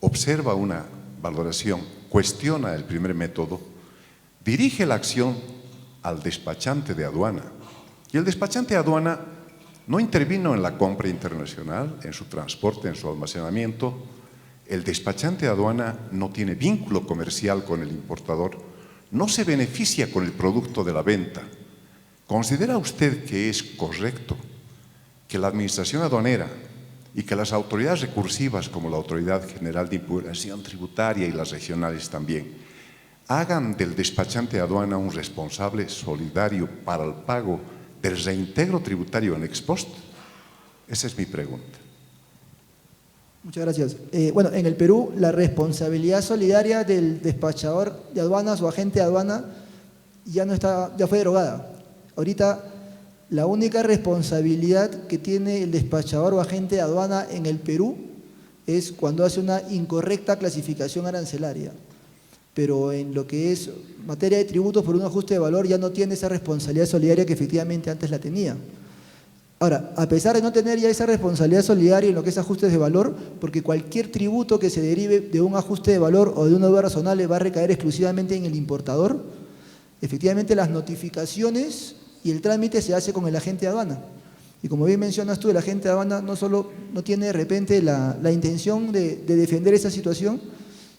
observa una valoración, cuestiona el primer método, dirige la acción al despachante de aduana. Y el despachante de aduana no intervino en la compra internacional, en su transporte, en su almacenamiento. El despachante de aduana no tiene vínculo comercial con el importador, no se beneficia con el producto de la venta. ¿Considera usted que es correcto que la administración aduanera y que las autoridades recursivas como la Autoridad General de Impugnación Tributaria y las regionales también hagan del despachante de aduana un responsable solidario para el pago del reintegro tributario en ex post? Esa es mi pregunta. Muchas gracias. Bueno, en el Perú la responsabilidad solidaria del despachador de aduanas o agente de aduana ya fue derogada. Ahorita la única responsabilidad que tiene el despachador o agente de aduana en el Perú es cuando hace una incorrecta clasificación arancelaria. Pero en lo que es materia de tributos por un ajuste de valor ya no tiene esa responsabilidad solidaria que efectivamente antes la tenía. Ahora, a pesar de no tener ya esa responsabilidad solidaria en lo que es ajustes de valor, porque cualquier tributo que se derive de un ajuste de valor o de una duda razonable va a recaer exclusivamente en el importador, efectivamente las notificaciones y el trámite se hace con el agente de aduana. Y como bien mencionas tú, el agente de aduana no solo no tiene de repente la intención de defender esa situación,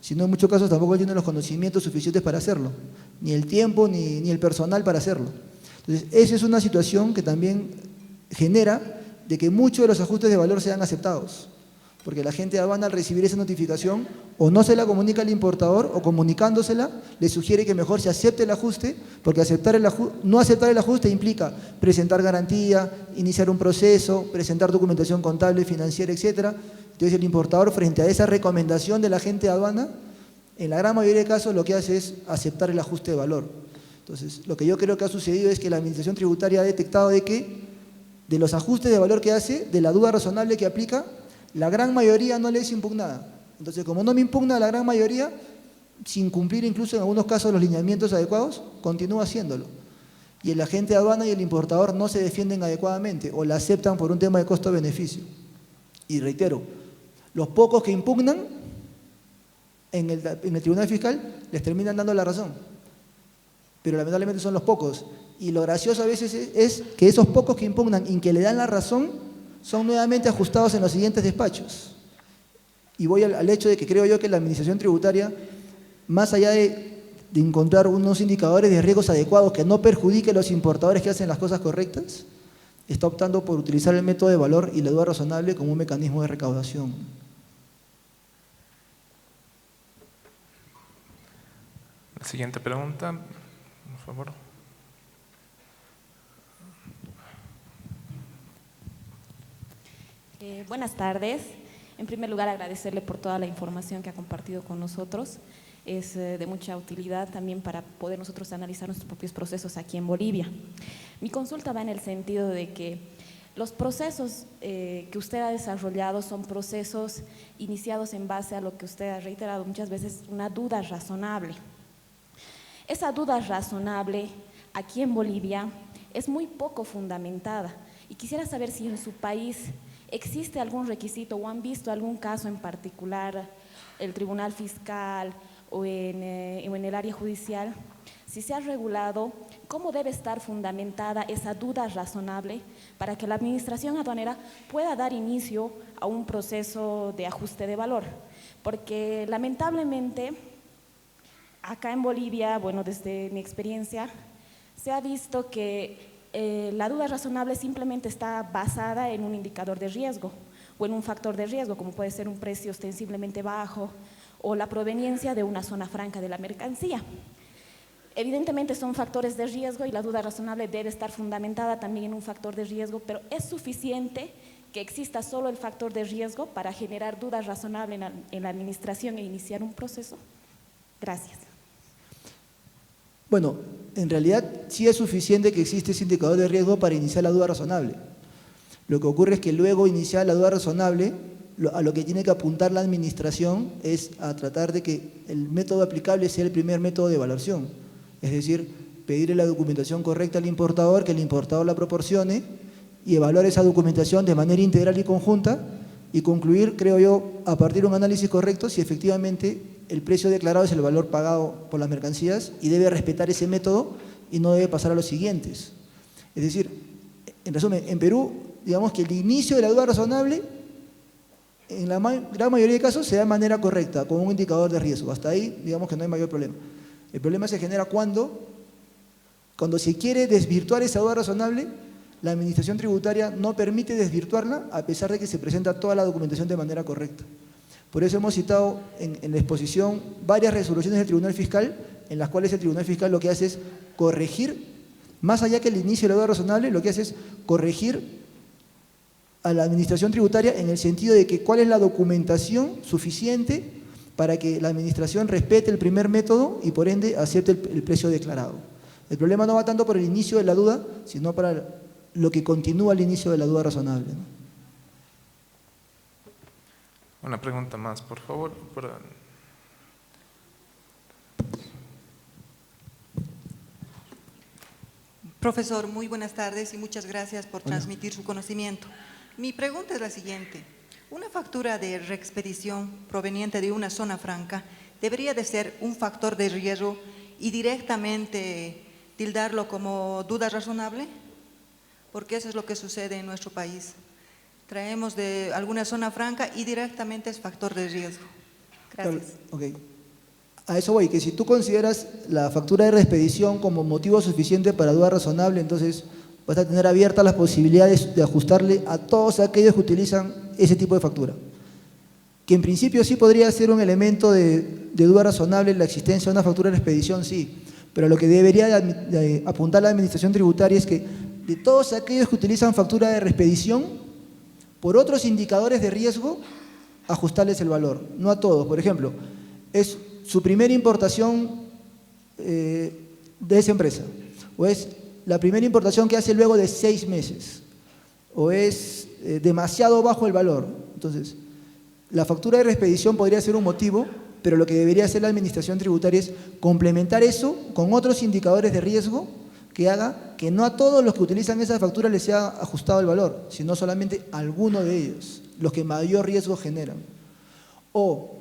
sino en muchos casos tampoco tiene los conocimientos suficientes para hacerlo, ni el tiempo ni el personal para hacerlo. Entonces, esa es una situación que también genera de que muchos de los ajustes de valor sean aceptados, porque la gente de aduana al recibir esa notificación o no se la comunica al importador o comunicándosela le sugiere que mejor se acepte el ajuste, porque no aceptar el ajuste implica presentar garantía, iniciar un proceso, presentar documentación contable, financiera, etc. Entonces el importador, frente a esa recomendación de la gente de aduana, en la gran mayoría de casos lo que hace es aceptar el ajuste de valor. Entonces, lo que yo creo que ha sucedido es que la Administración Tributaria ha detectado de que de los ajustes de valor que hace, de la duda razonable que aplica, la gran mayoría no le es impugnada. Entonces, como no me impugna la gran mayoría, sin cumplir incluso en algunos casos los lineamientos adecuados, continúa haciéndolo. Y el agente de aduana y el importador no se defienden adecuadamente o la aceptan por un tema de costo-beneficio. Y reitero, los pocos que impugnan en el Tribunal Fiscal les terminan dando la razón. Pero lamentablemente son los pocos. Y lo gracioso a veces es que esos pocos que impugnan y que le dan la razón son nuevamente ajustados en los siguientes despachos. Y voy al hecho de que creo yo que la Administración Tributaria, más allá de encontrar unos indicadores de riesgos adecuados que no perjudiquen a los importadores que hacen las cosas correctas, está optando por utilizar el método de valor y la duda razonable como un mecanismo de recaudación. La siguiente pregunta, por favor. Buenas tardes. En primer lugar, agradecerle por toda la información que ha compartido con nosotros. Es de mucha utilidad también para poder nosotros analizar nuestros propios procesos aquí en Bolivia. Mi consulta va en el sentido de que los procesos que usted ha desarrollado son procesos iniciados en base a lo que usted ha reiterado muchas veces, una duda razonable. Esa duda razonable aquí en Bolivia es muy poco fundamentada y quisiera saber si en su país existe algún requisito o han visto algún caso en particular, el Tribunal Fiscal o en el área judicial, si se ha regulado cómo debe estar fundamentada esa duda razonable para que la administración aduanera pueda dar inicio a un proceso de ajuste de valor. Porque lamentablemente acá en Bolivia, bueno, desde mi experiencia, se ha visto que la duda razonable simplemente está basada en un indicador de riesgo o en un factor de riesgo, como puede ser un precio ostensiblemente bajo o la proveniencia de una zona franca de la mercancía. Evidentemente son factores de riesgo y la duda razonable debe estar fundamentada también en un factor de riesgo, pero ¿es suficiente que exista solo el factor de riesgo para generar duda razonable en la administración e iniciar un proceso? Gracias. Bueno, en realidad sí es suficiente que existe ese indicador de riesgo para iniciar la duda razonable. Lo que ocurre es que luego iniciar la duda razonable, a lo que tiene que apuntar la administración es a tratar de que el método aplicable sea el primer método de evaluación. Es decir, pedirle la documentación correcta al importador, que el importador la proporcione y evaluar esa documentación de manera integral y conjunta y concluir, creo yo, a partir de un análisis correcto si efectivamente el precio declarado es el valor pagado por las mercancías y debe respetar ese método y no debe pasar a los siguientes. Es decir, en resumen, en Perú, digamos que el inicio de la duda razonable, en la gran mayoría de casos, se da de manera correcta, con un indicador de riesgo. Hasta ahí, digamos que no hay mayor problema. El problema se genera cuando se quiere desvirtuar esa duda razonable, la administración tributaria no permite desvirtuarla a pesar de que se presenta toda la documentación de manera correcta. Por eso hemos citado en la exposición varias resoluciones del Tribunal Fiscal en las cuales el Tribunal Fiscal lo que hace es corregir, más allá que el inicio de la duda razonable, lo que hace es corregir a la administración tributaria en el sentido de que cuál es la documentación suficiente para que la administración respete el primer método y por ende acepte el precio declarado. El problema no va tanto por el inicio de la duda, sino para lo que continúa al inicio de la duda razonable, ¿no? Una pregunta más, por favor. Profesor, muy buenas tardes y muchas gracias por transmitir su conocimiento. Mi pregunta es la siguiente. ¿Una factura de reexpedición proveniente de una zona franca debería de ser un factor de riesgo y directamente tildarlo como duda razonable? Porque eso es lo que sucede en nuestro país. Traemos de alguna zona franca y directamente es factor de riesgo. Gracias. Ok. A eso voy, que si tú consideras la factura de reexpedición como motivo suficiente para duda razonable, entonces vas a tener abiertas las posibilidades de ajustarle a todos aquellos que utilizan ese tipo de factura. Que en principio sí podría ser un elemento de duda razonable la existencia de una factura de reexpedición, sí, pero lo que debería de apuntar la Administración Tributaria es que de todos aquellos que utilizan factura de reexpedición, por otros indicadores de riesgo, ajustarles el valor, no a todos. Por ejemplo, es su primera importación de esa empresa, o es la primera importación que hace luego de 6 meses, o es demasiado bajo el valor. Entonces, la factura de reexpedición podría ser un motivo, pero lo que debería hacer la Administración Tributaria es complementar eso con otros indicadores de riesgo que haga que no a todos los que utilizan esa factura les sea ajustado el valor, sino solamente a alguno de ellos, los que mayor riesgo generan. O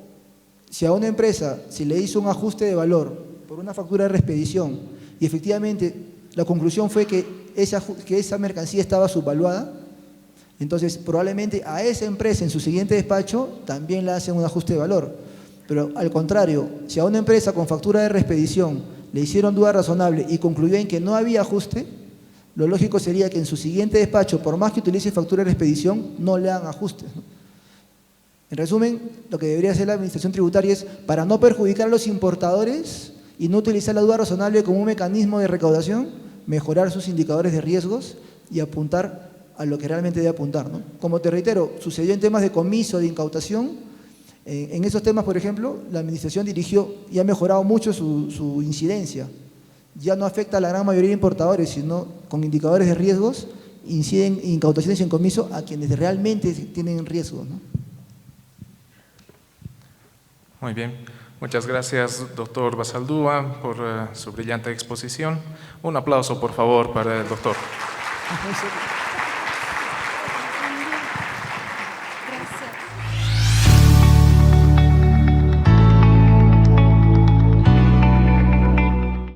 si a una empresa se le hizo un ajuste de valor por una factura de reexpedición y efectivamente la conclusión fue que esa mercancía estaba subvaluada, entonces probablemente a esa empresa en su siguiente despacho también le hacen un ajuste de valor. Pero al contrario, si a una empresa con factura de reexpedición le hicieron duda razonable y concluyó en que no había ajuste, lo lógico sería que en su siguiente despacho, por más que utilice factura de reexpedición, no le hagan ajustes, ¿no? En resumen, lo que debería hacer la Administración Tributaria es, para no perjudicar a los importadores y no utilizar la duda razonable como un mecanismo de recaudación, mejorar sus indicadores de riesgos y apuntar a lo que realmente debe apuntar, ¿no? Como te reitero, sucedió en temas de comiso, de incautación. En esos temas, por ejemplo, la Administración dirigió y ha mejorado mucho su incidencia. Ya no afecta a la gran mayoría de importadores, sino con indicadores de riesgos, inciden incautaciones y en comiso a quienes realmente tienen riesgos, ¿no? Muy bien. Muchas gracias, doctor Basaldúa, por su brillante exposición. Un aplauso, por favor, para el doctor.